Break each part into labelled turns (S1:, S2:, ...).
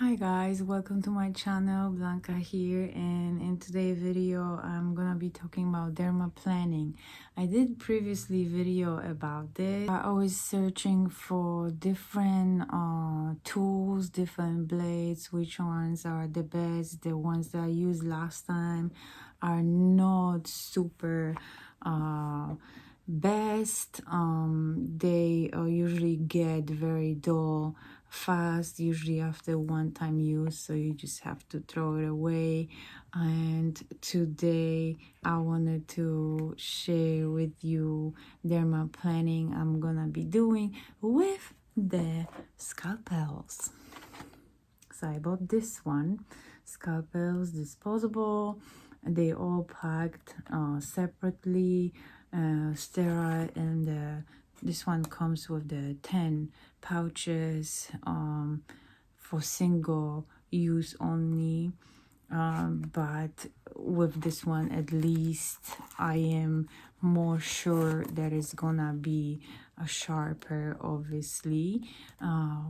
S1: Hi guys, welcome to my channel. Blanca here, and in today's video I'm gonna be talking about dermaplaning. I did previously video about this. I was searching for different tools, different blades, which ones are the best. The ones that I used last time are not super best. They usually get very dull fast, usually after one-time use, so you just have to throw it away. And today I wanted to share with you dermaplaning I'm gonna be doing with the scalpels. So I bought this one, scalpels, disposable. They all packed separately, sterile, and this one comes with the 10 pouches for single use only. But with this one, at least I am more sure that it's gonna be a sharper, obviously,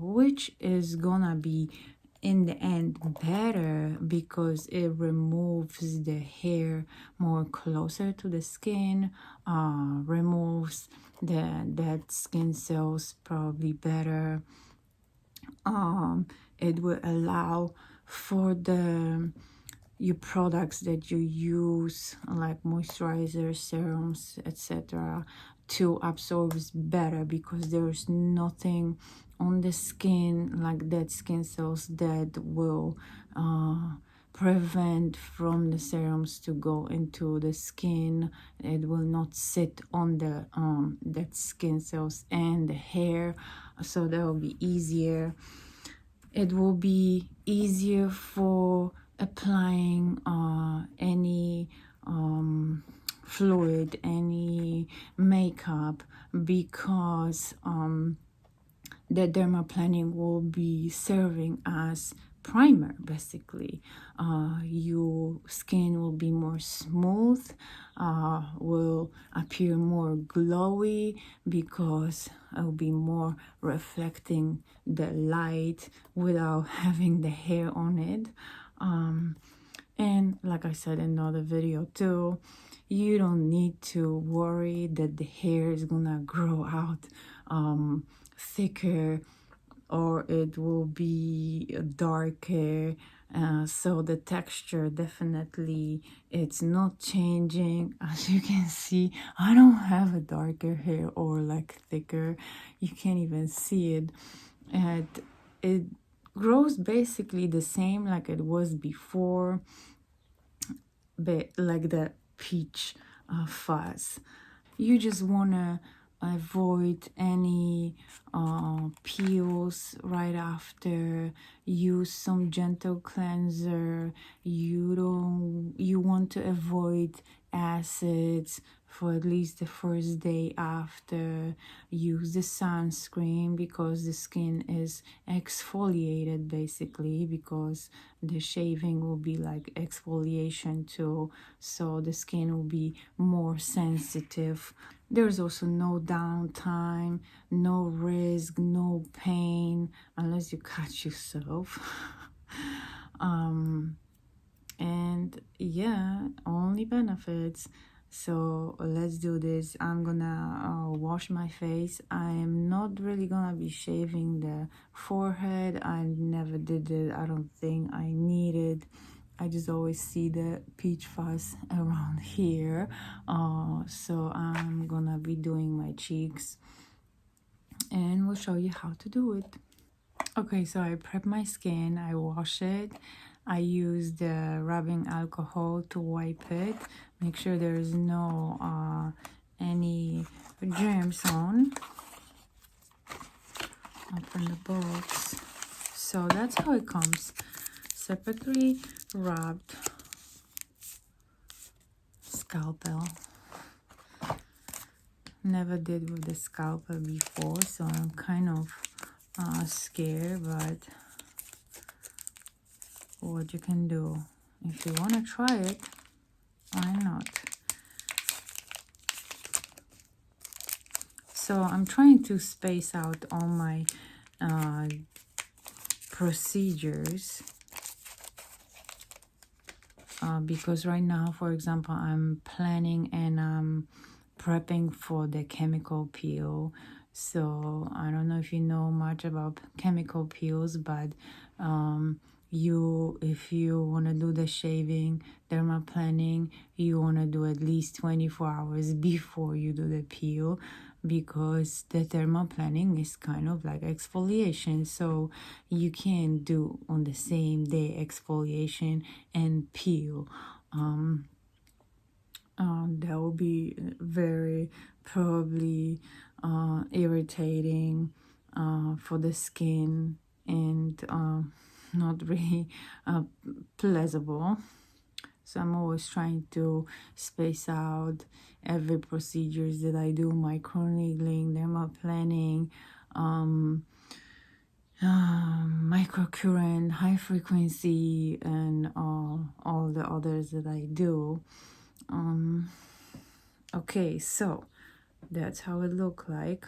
S1: which is gonna be in the end better because it removes the hair more closer to the skin, removes the dead skin cells probably better. It will allow for your products that you use, like moisturizers, serums, etc., to absorb better, because there's nothing on the skin like dead skin cells that will prevent from the serums to go into the skin. It will not sit on the dead skin cells and the hair, so that will be easier. It will be easier for applying any fluid, any makeup, because the dermaplaning will be serving as primer. Basically, your skin will be more smooth, will appear more glowy, because it will be more reflecting the light without having the hair on it. And like I said in another video too, you don't need to worry that the hair is gonna grow out thicker, or it will be darker. So the texture, definitely it's not changing. As you can see, I don't have a darker hair or like thicker. You can't even see it. And it grows basically the same like it was before, but like the peach fuzz. You just want to avoid any peels right after. Use some gentle cleanser. You want to avoid acids for at least the first day after. Use the sunscreen, because the skin is exfoliated basically, because the shaving will be like exfoliation too, so the skin will be more sensitive. There's also no downtime, no risk, no pain, unless you cut yourself. And yeah, only benefits. So let's do this. I'm gonna wash my face. I am not really gonna be shaving the forehead. I never did it. I don't think I need it. I just always see the peach fuzz around here. So I'm gonna be doing my cheeks, and we'll show you how to do it. Okay, so I prep my skin, I wash it. I use the rubbing alcohol to wipe it. Make sure there's no any germs on. Open the box. So that's how it comes. Separately rubbed scalpel. Never did with the scalpel before, so I'm kind of scared, but what you can do. If you want to try it, why not? So I'm trying to space out all my procedures. Because right now, for example, I'm planning and I'm prepping for the chemical peel. So I don't know if you know much about chemical peels, but if you want to do the shaving, dermaplaning, you want to do at least 24 hours before you do the peel, because the dermaplaning is kind of like exfoliation, so you can't do on the same day exfoliation and peel. That will be very probably irritating for the skin, and not really pleasurable. So I'm always trying to space out every procedures that I do, microneedling, dermaplaning, microcurrent, high frequency, and all the others that I do. Okay, so that's how it look like.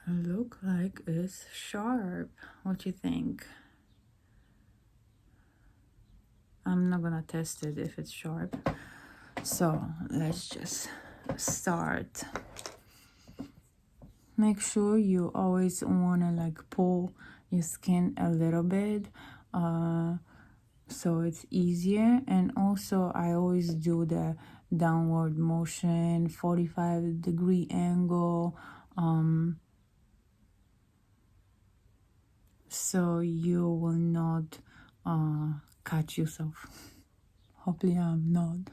S1: Look like it's sharp. What you think? I'm not gonna test it if it's sharp. So let's just start. Make sure you always wanna like pull your skin a little bit, so it's easier. And also I always do the downward motion, 45-degree angle, so you will not cut yourself. Hopefully I'm not.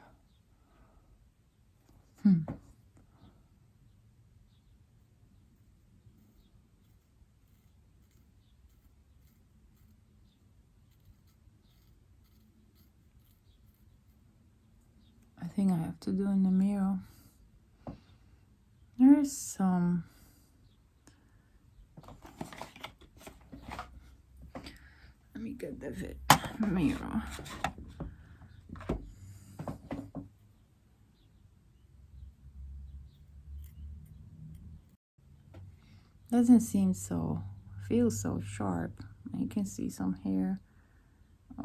S1: I think I have to do in the mirror. There's some. Let me get the mirror. Doesn't seem so, feels so sharp. You can see some hair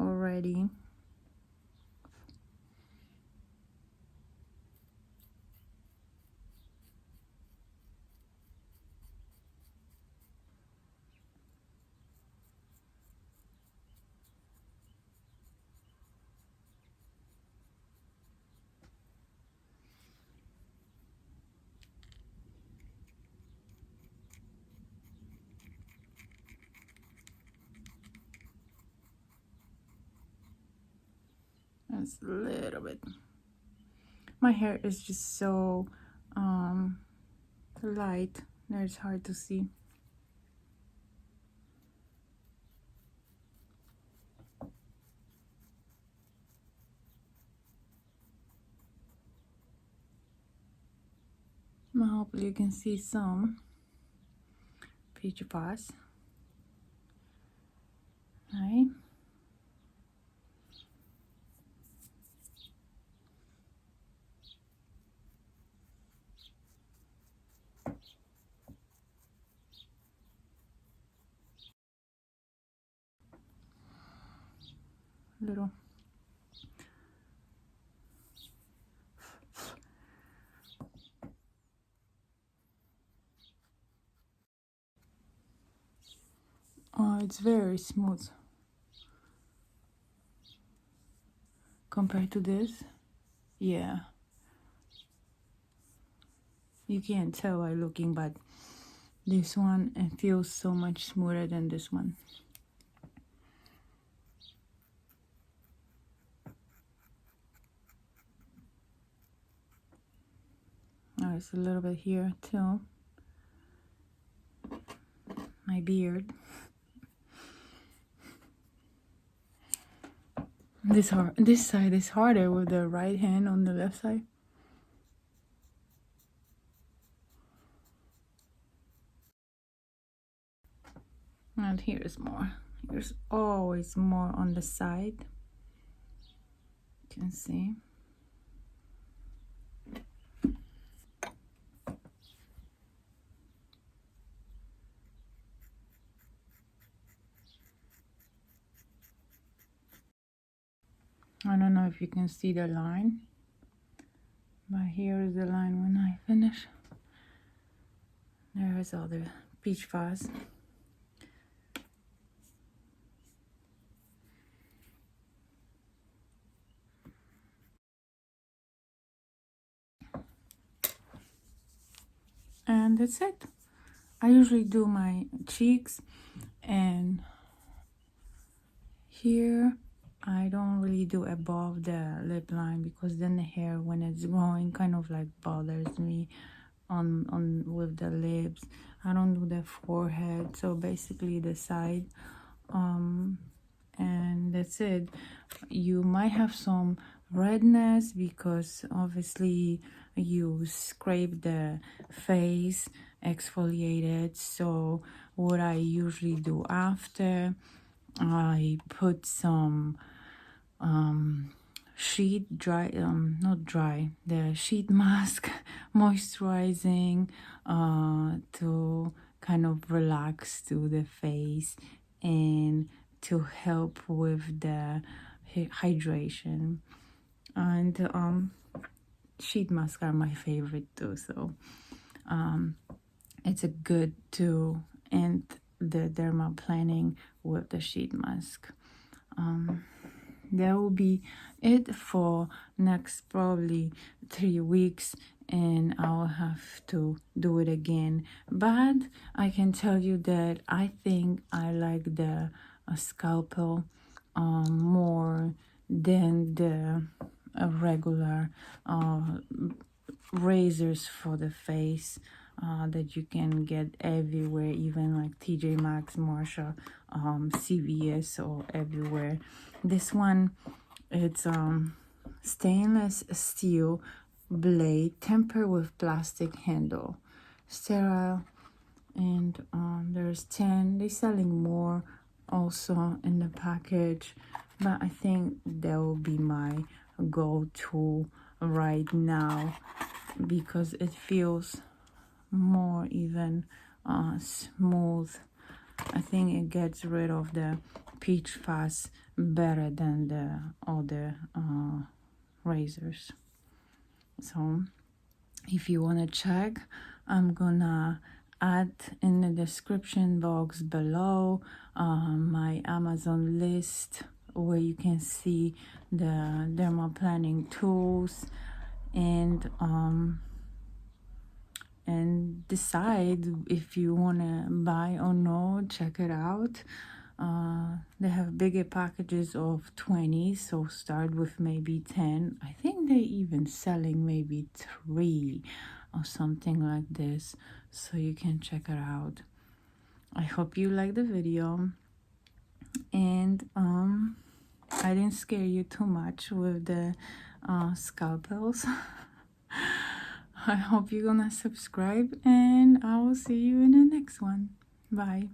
S1: already. It's a little bit. My hair is just so light that it's hard to see. Hopefully you can see some peach fuzz. Right? Little. Oh, it's very smooth compared to this. Yeah, you can't tell by looking, but this one, it feels so much smoother than this one. Oh, it's a little bit here too. My beard. This side is harder with the right hand on the left side. And here's more. There's always more on the side. You can see. I don't know if you can see the line, but here is the line when I finish. There is all the peach fuzz. And that's it. I usually do my cheeks, and here I don't really do above the lip line, because then the hair, when it's growing, kind of like bothers me on with the lips. I don't do the forehead, so basically the side. And that's it. You might have some redness because obviously you scrape the face, exfoliated. So what I usually do after, I put some sheet dry, not dry, the sheet mask moisturizing to kind of relax to the face and to help with the hydration. And sheet masks are my favorite too, so it's a good to end the derma planning with the sheet mask. That will be it for next probably 3 weeks, and I'll have to do it again. But I can tell you that I think I like the scalpel more than the regular razors for the face that you can get everywhere, even like TJ Maxx, Marsha, CVS, or everywhere. This one, it's stainless steel blade tempered with plastic handle, sterile, and there's 10. They're selling more also in the package, but I think that will be my go-to right now because it feels more even smooth. I think it gets rid of the peach fuzz better than the other razors. So if you want to check, I'm gonna add in the description box below my Amazon list where you can see the derma planning tools, and decide if you want to buy or no. Check it out. They have bigger packages of 20, so start with maybe 10. I think they're even selling maybe 3 or something like this, so you can check it out. I hope you like the video, and I didn't scare you too much with the scalpels. I hope you're gonna subscribe, and I will see you in the next one. Bye.